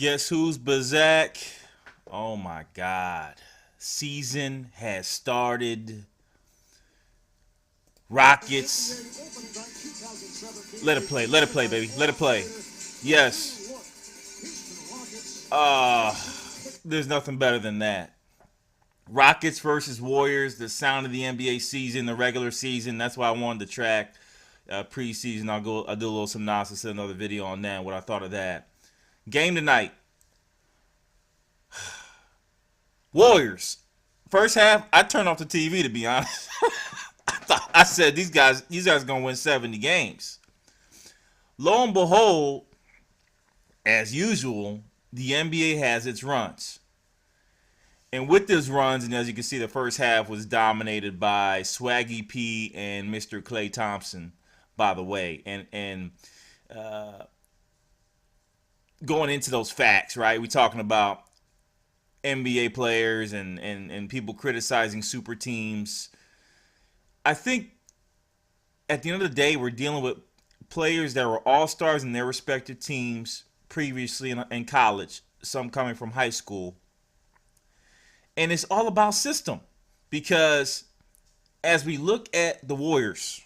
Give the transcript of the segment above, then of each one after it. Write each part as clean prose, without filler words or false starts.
Guess who's Bazak? Oh my God. Season has started. Rockets. Let it play. Let it play, baby. Let it play. Yes. Uh, there's nothing better than that. Rockets versus Warriors, the sound of the NBA season, the regular season. That's why I wanted to track preseason. I'll do a little synopsis in another video on that, what I thought of that. Game tonight. Warriors. First half, I turned off the TV to be honest. I said these guys are gonna win 70 games. Lo and behold, as usual, the NBA has its runs. And with those runs, and as you can see, the first half was dominated by Swaggy P and Mr. Klay Thompson, by the way. And going into those facts, right? We're talking about NBA players and people criticizing super teams. I think at the end of the day, we're dealing with players that were all-stars in their respective teams previously in college, some coming from high school. And it's all about system, because as we look at the Warriors,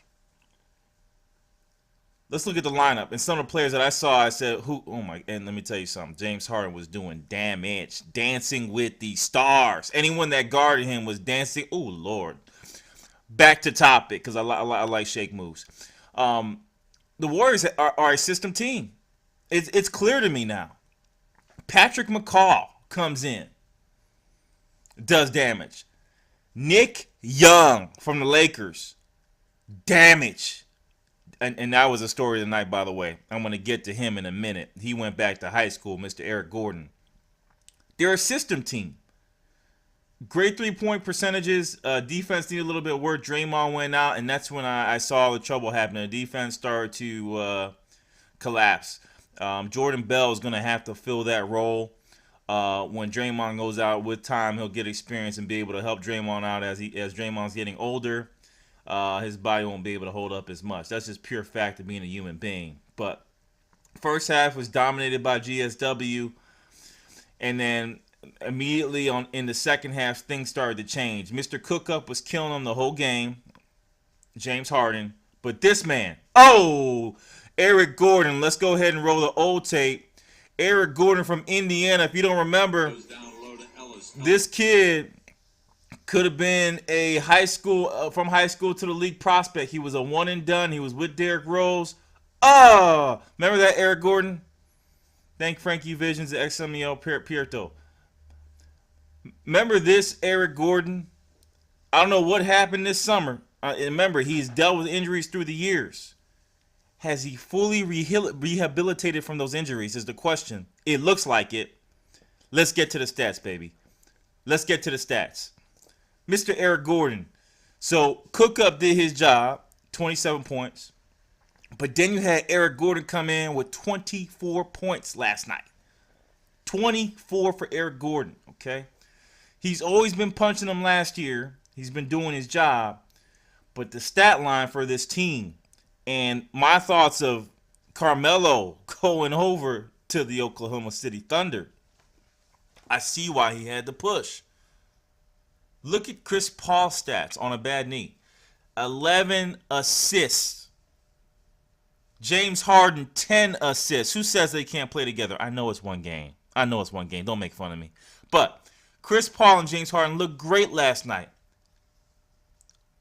let's look at the lineup. And some of the players that I saw, I said, and let me tell you something. James Harden was doing damage, dancing with the stars. Anyone that guarded him was dancing. Oh, Lord. Back to topic, because I like shake moves. The Warriors are a system team. It's clear to me now. Patrick McCaw comes in, does damage. Nick Young from the Lakers, damage. And that was a story of the night, by the way. I'm going to get to him in a minute. He went back to high school, Mr. Eric Gordon. They're a system team. Great three-point percentages. Defense needed a little bit of work. Draymond went out, and that's when I saw the trouble happening. The defense started to collapse. Jordan Bell is going to have to fill that role. When Draymond goes out, with time, he'll get experience and be able to help Draymond out as Draymond's getting older. His body won't be able to hold up as much. That's just pure fact of being a human being. But first half was dominated by GSW, and then immediately in the second half, things started to change. Mr. Cookup was killing them the whole game, James Harden. But this man, Eric Gordon. Let's go ahead and roll the old tape. Eric Gordon from Indiana. If you don't remember, this kid could have been a from high school to the league prospect. He was a one and done. He was with Derrick Rose. Remember that, Eric Gordon? Thank Frankie Visions at XML Pierto. Remember this, Eric Gordon? I don't know what happened this summer. Remember, he's dealt with injuries through the years. Has he fully rehabilitated from those injuries is the question. It looks like it. Let's get to the stats, baby. Let's get to the stats. Mr. Eric Gordon. So, Cookup did his job, 27 points. But then you had Eric Gordon come in with 24 points last night. 24 for Eric Gordon, okay? He's always been punching them last year. He's been doing his job. But the stat line for this team, and my thoughts of Carmelo going over to the Oklahoma City Thunder, I see why he had to push. Look at Chris Paul's stats on a bad knee. 11 assists. James Harden, 10 assists. Who says they can't play together? I know it's one game. Don't make fun of me. But Chris Paul and James Harden looked great last night.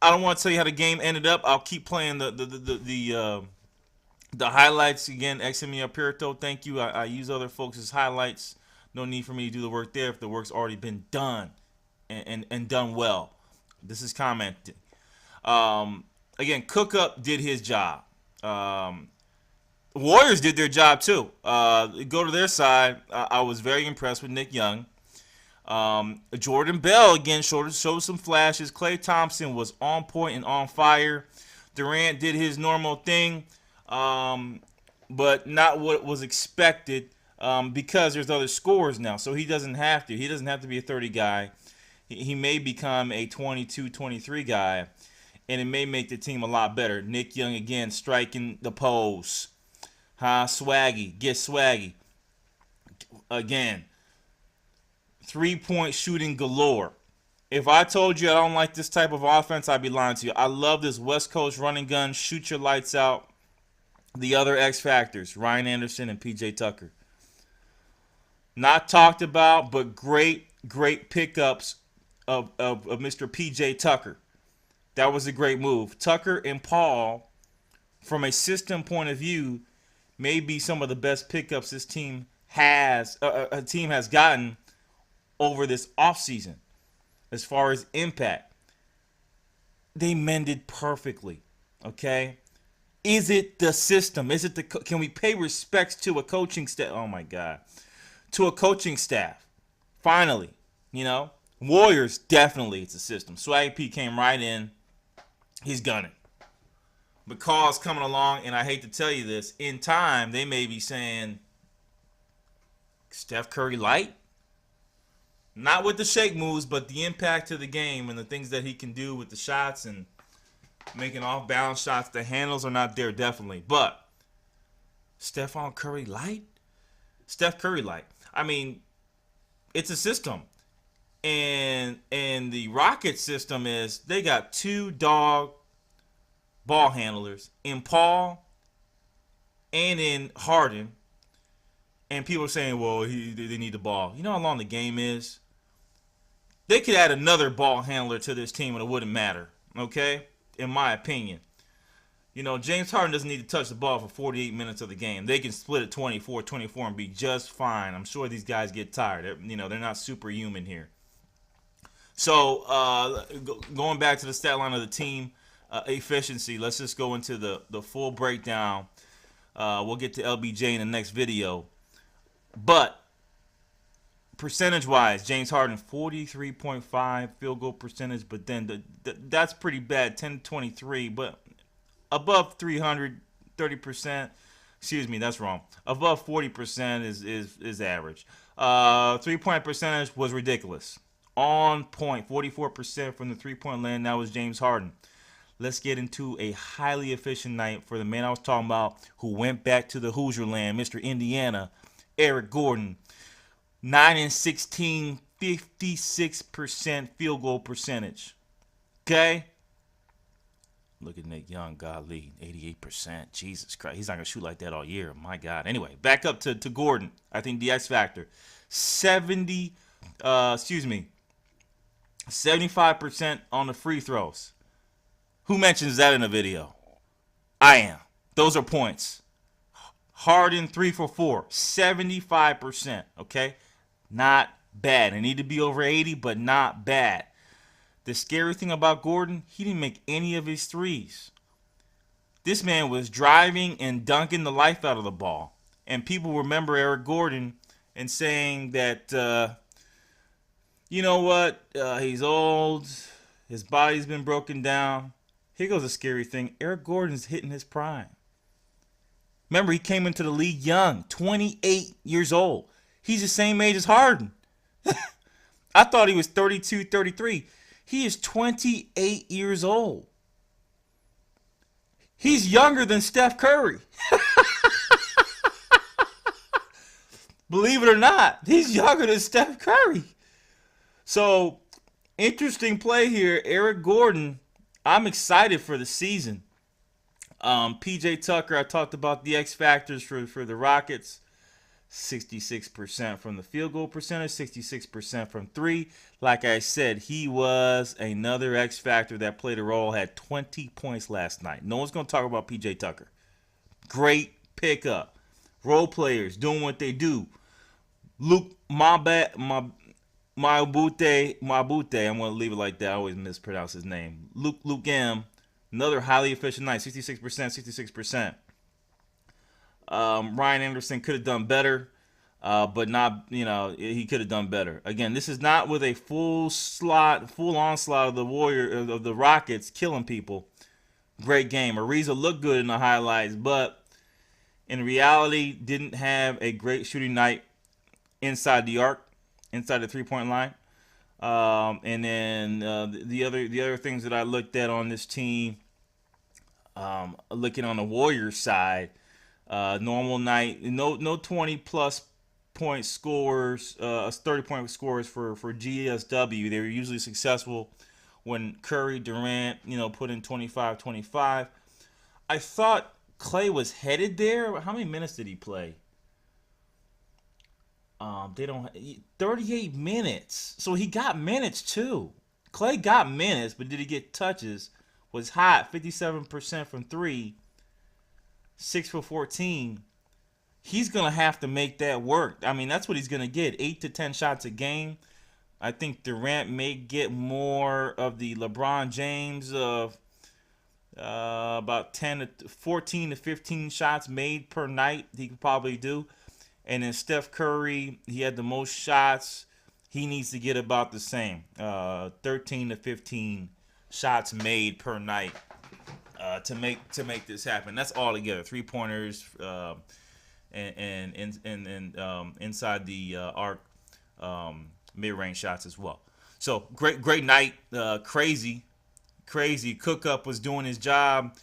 I don't want to tell you how the game ended up. I'll keep playing the highlights again. XME Apirito, thank you. I use other folks' highlights. No need for me to do the work there if the work's already been done and done well. This is commenting. Again, Cookup did his job. Warriors did their job too. Go to their side. I was very impressed with Nick Young. Jordan Bell again showed some flashes. Klay Thompson was on point and on fire. Durant did his normal thing, but not what was expected because there's other scorers now. So he doesn't have to. He doesn't have to be a 30 guy. He may become a 22, 23 guy, and it may make the team a lot better. Nick Young again striking the pose. Swaggy, get swaggy. Again, 3-point shooting galore. If I told you I don't like this type of offense, I'd be lying to you. I love this West Coast running gun, shoot your lights out. The other X factors, Ryan Anderson and PJ Tucker. Not talked about, but great pickups of Mr. PJ Tucker. That was a great move. Tucker and Paul, from a system point of view, may be some of the best pickups this team has gotten over this offseason as far as impact. They mended perfectly. Okay? Is it the system? Is it the can we pay respects to a coaching staff? Oh my God. To a coaching staff. Finally, Warriors, definitely it's a system. Swaggy P came right in. He's gunning. McCall's coming along, and I hate to tell you this, in time, they may be saying, Steph Curry light? Not with the shake moves, but the impact to the game and the things that he can do with the shots and making off-balance shots. The handles are not there, definitely. But Stephon Curry light? Steph Curry light. I mean, it's a system. And the Rockets system is they got two dog ball handlers in Paul and in Harden. And people are saying, well, they need the ball. You know how long the game is? They could add another ball handler to this team and it wouldn't matter, okay? In my opinion. James Harden doesn't need to touch the ball for 48 minutes of the game. They can split it 24-24 and be just fine. I'm sure these guys get tired. They're not superhuman here. So, going back to the stat line of the team efficiency, let's just go into the full breakdown. We'll get to LBJ in the next video. But percentage-wise, James Harden, 43.5 field goal percentage, but then that's pretty bad, 10-23, but above 30%. Excuse me, that's wrong. Above 40% is average. 3-point percentage was ridiculous. On point, 44% from the 3-point land. That was James Harden. Let's get into a highly efficient night for the man I was talking about who went back to the Hoosier land, Mr. Indiana, Eric Gordon. 9-16, 56% field goal percentage. Okay? Look at Nick Young, golly, 88%. Jesus Christ, he's not going to shoot like that all year. My God. Anyway, back up to Gordon. I think the X factor. 75% on the free throws. Who mentions that in a video? I am. Those are points. Harden 3 for 4, 75%. Okay, not bad. They need to be over 80, but not bad. The scary thing about Gordon, he didn't make any of his threes. This man was driving and dunking the life out of the ball. And people remember Eric Gordon and saying that, you know what, he's old, his body's been broken down. Here goes a scary thing. Eric Gordon's hitting his prime. Remember, he came into the league young, 28 years old. He's the same age as Harden. I thought he was 32, 33. He is 28 years old. He's younger than Steph Curry. Believe it or not, he's younger than Steph Curry. So, interesting play here. Eric Gordon, I'm excited for the season. PJ Tucker, I talked about the X factors for the Rockets. 66% from the field goal percentage, 66% from three. Like I said, he was another X factor that played a role, had 20 points last night. No one's going to talk about PJ Tucker. Great pickup. Role players doing what they do. Luke Mabute, I'm going to leave it like that. I always mispronounce his name. Luke M. Another highly efficient night, 66%. Ryan Anderson could have done better, but not, he could have done better. Again, this is not with a full onslaught of the Rockets killing people. Great game. Ariza looked good in the highlights, but in reality, didn't have a great shooting night inside the arc, inside the 3-point line. And then the other things that I looked at on this team, looking on the Warriors side, normal night, no 20 plus 30-point scorers, 30-point scorers for GSW. They were usually successful when Curry, Durant, put in 25, 25. I thought Clay was headed there. How many minutes did he play? They don't 38 minutes. So he got minutes too. Clay got minutes, but did he get touches? Was hot, 57% from 3, 6 for 14. He's going to have to make that work. I mean, that's what he's going to get, 8 to 10 shots a game. I think Durant may get more of the LeBron James of about 14 to 15 shots made per night. He could probably do. And then Steph Curry, he had the most shots. He needs to get about the same, 13 to 15 shots made per night to make this happen. That's all together, 3-pointers and inside the arc, mid-range shots as well. So great night, crazy. Cook Up was doing his job.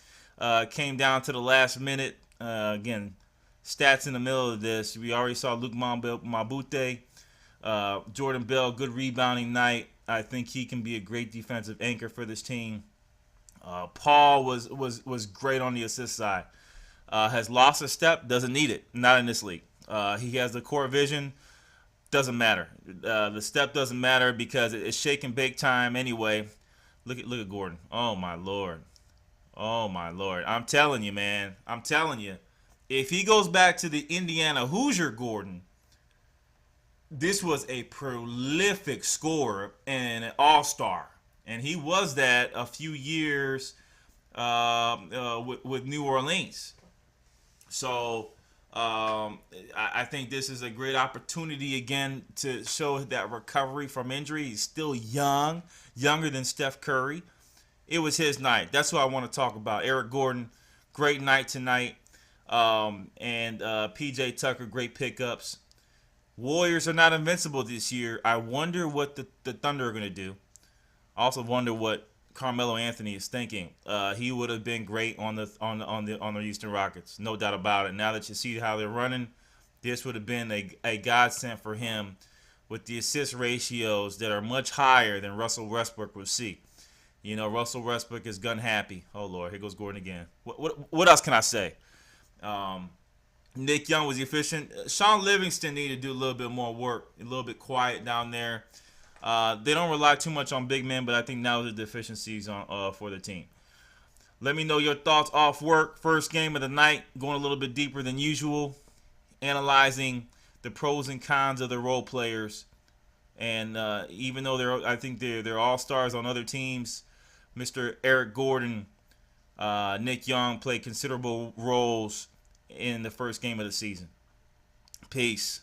Came down to the last minute. Again, stats in the middle of this. We already saw Luke Mabute. Jordan Bell, good rebounding night. I think he can be a great defensive anchor for this team. Paul was great on the assist side. Has lost a step, doesn't need it. Not in this league. He has the core vision. Doesn't matter. The step doesn't matter because it's shake and bake time anyway. Look at Gordon. Oh my lord. I'm telling you, man. I'm telling you. If he goes back to the Indiana Hoosier Gordon, this was a prolific scorer and an all-star. And he was that a few years with New Orleans. So I think this is a great opportunity again to show that recovery from injury. He's still young, younger than Steph Curry. It was his night. That's what I want to talk about. Eric Gordon, great night tonight. And PJ Tucker, great pickups. Warriors are not invincible this year. I wonder what the Thunder are going to do. I also wonder what Carmelo Anthony is thinking. He would have been great on the Houston Rockets, no doubt about it. Now that you see how they're running, this would have been a godsend for him with the assist ratios that are much higher than Russell Westbrook would see. Russell Westbrook is gun happy. Oh Lord, here goes Gordon again. What else can I say? Nick Young was efficient. Sean Livingston needed to do a little bit more work, a little bit quiet down there. They don't rely too much on big men, but I think now the deficiencies for the team. Let me know your thoughts off work. First game of the night, going a little bit deeper than usual, analyzing the pros and cons of the role players. And even though I think they're all stars on other teams, Mr. Eric Gordon, Nick Young played considerable roles in the first game of the season. Peace.